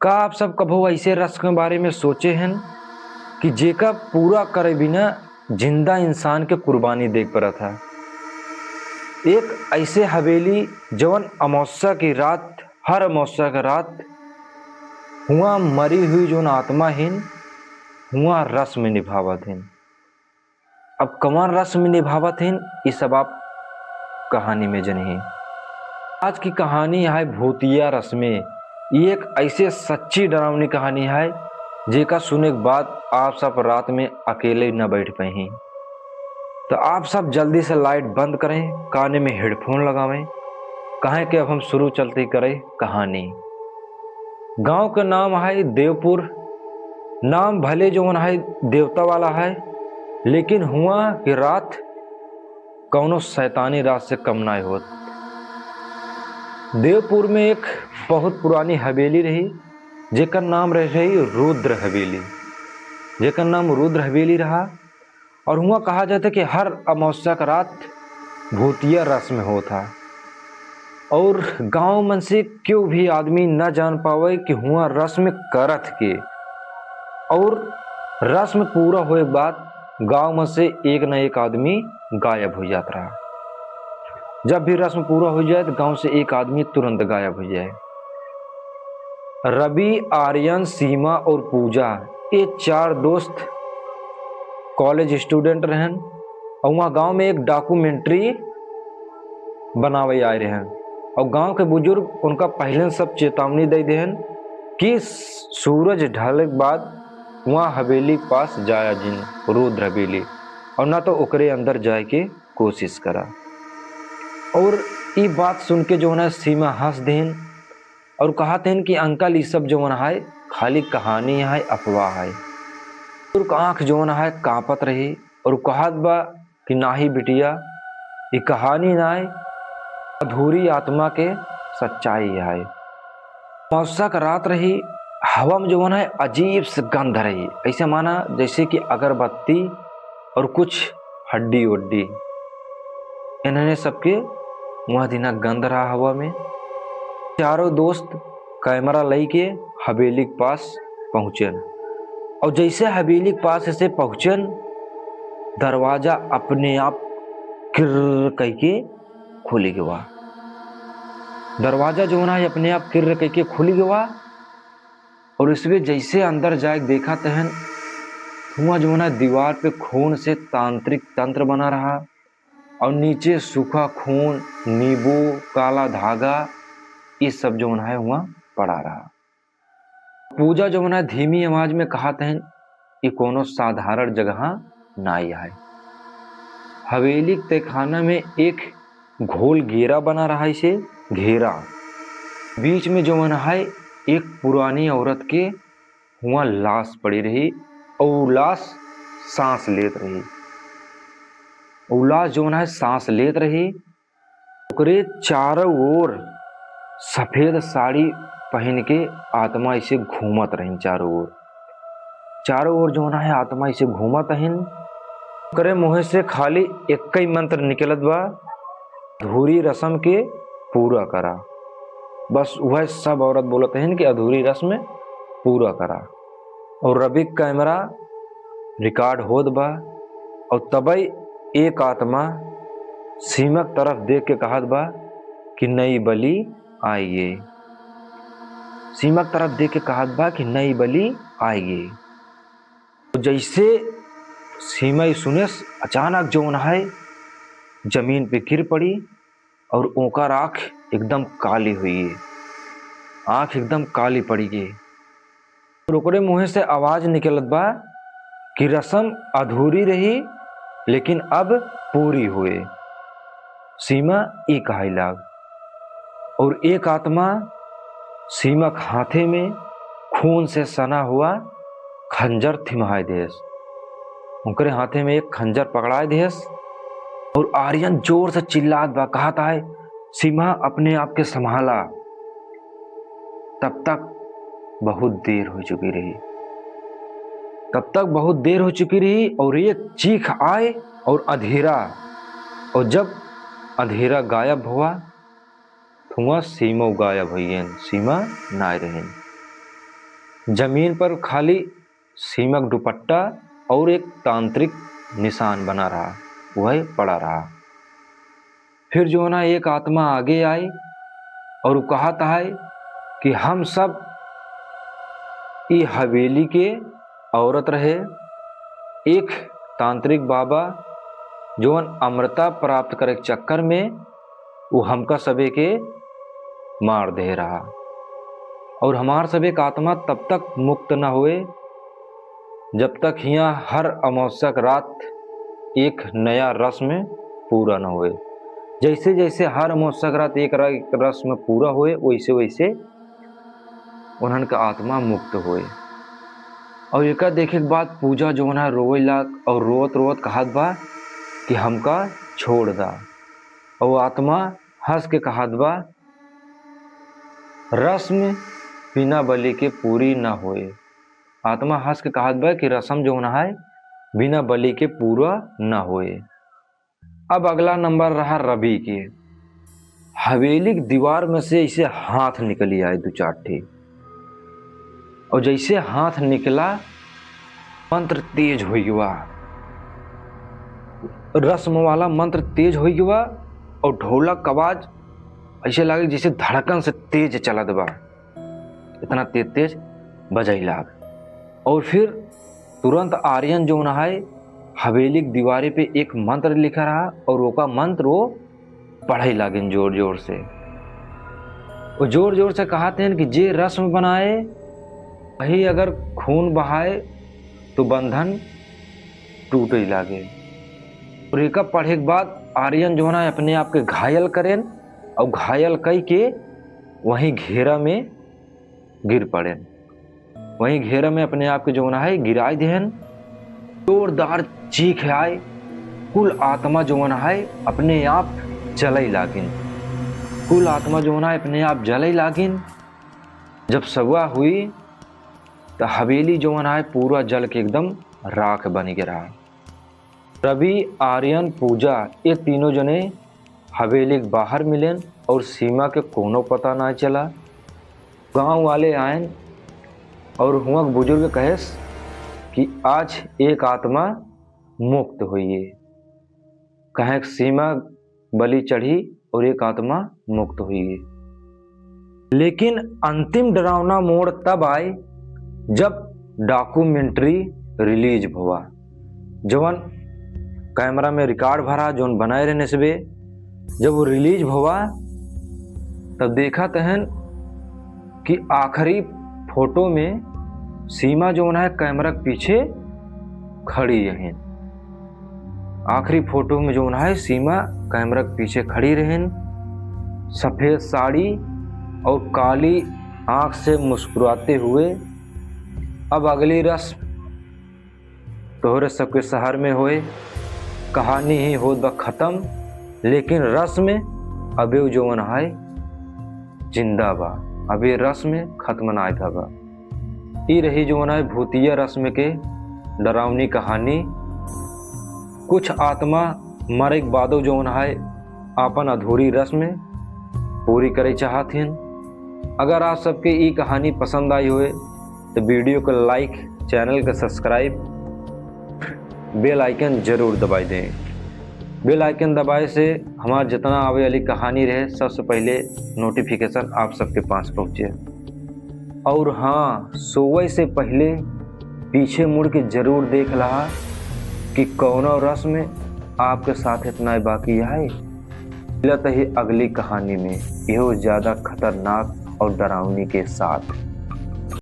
का आप सब कभो ऐसे रस्म के बारे में सोचे हैं कि जेका पूरा करे बिना जिंदा इंसान के कुर्बानी देख पड़ा था। एक ऐसे हवेली जवन अमावस्या की रात, हर अमावस्या की रात हुआ मरी हुई जोन आत्माहीन हुआ रस्म निभावत हैं। अब कौन रस्म निभावत हैं ये सब आप कहानी में जनिए। आज की कहानी है भूतिया रस्में। ये एक ऐसे सच्ची डरावनी कहानी है जेका सुने के बाद आप सब रात में अकेले न बैठ पाए। तो आप सब जल्दी से लाइट बंद करें, काने में हेडफोन लगावें, कहें कि अब हम शुरू चलती करें कहानी। गांव का नाम है देवपुर। नाम भले जो है देवता वाला है, लेकिन हुआ कि रात कौनो शैतानी रात से कम ना होत। देवपुर में एक बहुत पुरानी हवेली रही जेकर नाम रही रुद्र हवेली। जेकर नाम रुद्र हवेली रहा और हुआ कहा जाता कि हर अमावस्या का रात भूतिया रस्म होता और गांव मन से क्यों भी आदमी न जान पावे कि हुआ रस्म करत के। और रस्म पूरा होए बाद गांव में से एक न एक आदमी गायब हो जाता रहा। जब भी रस्म पूरा हो जाए तो गांव से एक आदमी तुरंत गायब हो जाए। रवि, आर्यन, सीमा और पूजा ये चार दोस्त कॉलेज स्टूडेंट रहन और वहाँ गांव में एक डॉक्यूमेंट्री बनावे आए रहन। और गांव के बुजुर्ग उनका पहले सब चेतावनी दे देहन कि सूरज ढलने के बाद वहाँ हवेली के पास जाया जिन रुद्र हवेली, और ना तो ओकरे अंदर जाए के कोशिश करा। और ये बात सुन के जो है सीमा हंस देन और कहा थे कि अंकल ये सब जो है खाली कहानी है, अफवाह है। और आँख जो है कांपत रही और कहत बा कि नाही बिटिया, ये कहानी ना है, अधूरी आत्मा के सच्चाई है। अमावस्या का रात रही, हवा में जो है अजीब से गंध रही, ऐसे माना जैसे कि अगरबत्ती और कुछ हड्डी उड्डी। इन्होंने सबके वह दिना गंध रहा हवा में। चारों दोस्त कैमरा लेके हवेली के पास पहुंचन और जैसे हवेली के पास ऐसे पहुंचन, दरवाजा अपने आप किर्र करके खुल गया। दरवाजा जो है अपने आप किर्र करके खुल गया और इसमें जैसे अंदर जाए देखा तहन हुआ जो है दीवार पे खून से तांत्रिक तंत्र बना रहा और नीचे सूखा खून, नींबू, काला धागा, ये सब जो है वहाँ पड़ा रहा। पूजा जो है धीमी आवाज में कहा तहन ये कोनो साधारण जगह ना है। हवेली के तहखाना में एक घोल घेरा बना रहा, इसे घेरा बीच में जो है एक पुरानी औरत के हुआ लाश पड़ी रही और लाश सांस लेत रही। लाश जो है सांस लेत रही, ओकरे चारों ओर सफेद साड़ी पहन के आत्मा इसे घूमत रही। चारों ओर जो है आत्मा इसे घूमत रही। ओकरे मुँह से खाली एक ही मंत्र निकलत बा, अधूरी रस्म के पूरा करा। बस वह सब औरत बोलत हैं कि अधूरी रस्म पूरा करा। और रवि कैमरा रिकॉर्ड होत बा और तबई एक आत्मा सीमक तरफ देख के कहत बा कि नई बलि आइए। सीमक तरफ देख के कहत बा कि नई बलि आइए। तो जैसे सीमा सुने अचानक जो है जमीन पे गिर पड़ी और ओकर आँख एकदम काली हुई है। आँख एकदम काली पड़ी गई और ओकरे मुँह से आवाज निकलत बा कि रस्म अधूरी रही लेकिन अब पूरी हुए। सीमा ई कहे लाग और एक आत्मा सीमा के हाथे में खून से सना हुआ खंजर थिमाए देस। उनके हाथे में एक खंजर पकड़ाए देस और आर्यन जोर से चिल्लात बा, कहता है सीमा अपने आप के संभाला। तब तक बहुत देर हो चुकी रही और एक चीख आए और अंधेरा, और जब अंधेरा गायब हुआ तो वह सीमा गायब हुई, सीमा ना रहे। जमीन पर खाली सीमा का दुपट्टा और एक तांत्रिक निशान बना रहा, वह पड़ा रहा। फिर जो है ना एक आत्मा आगे आई और कहता है कि हम सब ये हवेली के औरत रहे, एक तांत्रिक बाबा जोन अमृता प्राप्त करे चक्कर में वो हमका सबे के मार दे रहा, और हमार सबे का आत्मा तब तक मुक्त न हुए जब तक यहाँ हर अमावस्या रात एक नया रस्म पूरा न हुए। जैसे जैसे हर अमावस्या रात एक रस्म पूरा हुए वैसे वैसे उन्हन का आत्मा मुक्त हुए। और एक देखे के बाद पूजा जो है रोवे लाग और रोवत रोवत कहत बा कि हमका छोड़ दा, और आत्मा हंस के कहत बा रस्म बिना बलि के पूरी ना होए। आत्मा हंस के कहत बा कि रस्म जो है बिना बलि के पूरा ना होए। अब अगला नंबर रहा रवि के। हवेली की दीवार में से ऐसे हाथ निकली आए दो चार ठे, और जैसे हाथ निकला मंत्र तेज हो गया, रस्म वाला मंत्र तेज हो गया, और ढोलक का आवाज ऐसे लगे जैसे धड़कन से तेज चलत बा, इतना तेज तेज बजैला। और फिर तुरंत आर्यन जो है हवेली की दीवारे पे एक मंत्र लिखा रहा, और वो का मंत्र वो पढ़े लागिन जोर जोर से। वो जोर जोर से कहते हैं कि जे रस्म बनाए वही अगर खून बहाए तो बंधन टूटे लागे। और एक पढ़े के बाद आर्यन जो है अपने आप के घायल करें, और घायल कई के वहीं घेरा में गिर पड़े, वहीं घेरा में अपने आप के जो है गिराई देहन। जोरदार चीख आए, कुल आत्मा जो है अपने आप जलई लागिन, कुल आत्मा जो है अपने आप जलई लागिन। जब सवा हुई तो हवेली जो है पूरा जल के एकदम राख बन गिरा। रवि, आर्यन, पूजा ये तीनों जने हवेली के बाहर मिलें, और सीमा के कोनो पता ना चला। गांव वाले आए और हुआ बुजुर्ग कहेस कि आज एक आत्मा मुक्त हुई है, कहे सीमा बलि चढ़ी और एक आत्मा मुक्त हुई है। लेकिन अंतिम डरावना मोड़ तब आए जब डॉक्यूमेंट्री रिलीज हुआ, जवन कैमरा में रिकॉर्ड भरा जोन बनाए रहने से जब वो रिलीज हुआ तब देखा तहन कि आखिरी फोटो में सीमा जो है कैमरा के पीछे खड़ी रहें। आखिरी फोटो में जो है सीमा कैमरा के पीछे खड़ी रहें, सफेद साड़ी और काली आंख से मुस्कुराते हुए। अब अगली रस्म तोहरे सबके शहर में होए, कहानी ही हो द खत्म, लेकिन रस्म अबे जो है जिंदा बा, अबे रस्म खत्म ना था बा। ई रही जो है भूतिया रस्म के डरावनी कहानी। कुछ आत्मा मरे के बादो जो है अपन अधूरी रस्म पूरी करे चाहथिन। अगर आप सबके ई कहानी पसंद आई हुए तो वीडियो को लाइक, चैनल को सब्सक्राइब, बेल आइकन जरूर दबाई दें। बेल आइकन दबाए से हमारे जितना आवे वाली कहानी रहे सबसे पहले नोटिफिकेशन आप सबके पास पहुँचे। और हाँ, सोवे से पहले पीछे मुड़ के जरूर देख रहा कि कौनो रस्म आपके साथ इतना बाकी है। मिलत ही अगली कहानी में, यह ज़्यादा खतरनाक और डरावनी के साथ।